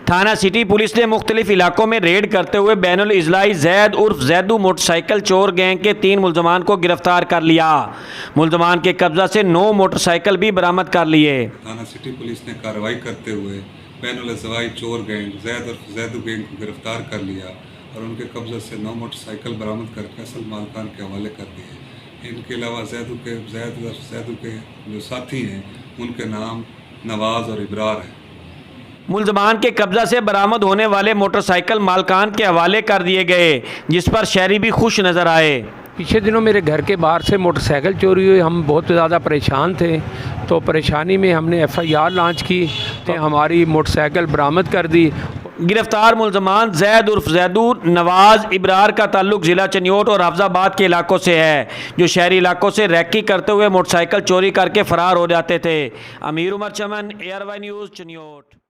थाना city police ने मुख्तलिफ इलाकों में रेड करते हुए बैनुल इजलाई जैद उर्फ जैदू मोटरसाइकिल चोर गैंग के 3 मुलजमान को गिरफ्तार कर लिया। मुलजमान के कब्जा से 9 मोटरसाइकिल भी बरामद कर लिए। थाना सिटी पुलिस ने कार्रवाई करते हुए बैनुल इजलाई चोर गैंग जैद उर्फ जैदू गैंग को गिरफ्तार कर लिया और उनके कब्जे से 9 मोटरसाइकिल बरामद करके असल मालकान के हवाले कर दिए। इनके अलावा जैदू के जो साथी हैं उनके नाम नवाज़ और इब्रार हैं। मुलजमान के कब्जा से बरामद होने वाले मोटरसाइकिल मालकान के हवाले कर दिए गए, जिस पर शहरी भी खुश नजर आए। पिछले दिनों मेरे घर के बाहर से मोटरसाइकिल चोरी हुई, हम बहुत ज़्यादा परेशान थे, तो परेशानी में हमने FIR लॉन्च की तो हमारी मोटरसाइकिल बरामद कर दी। गिरफ्तार मुलजमान जैद उर्फ जैदू, नवाज, इब्रार का ताल्लुक ज़िला चनियोट और हाफजाबाद के इलाकों से है, जो शहरी इलाकों से रैकी करते हुए मोटरसाइकिल चोरी करके फरार हो जाते थे। अमीर उमर चमन, ARY न्यूज़, चनियोट।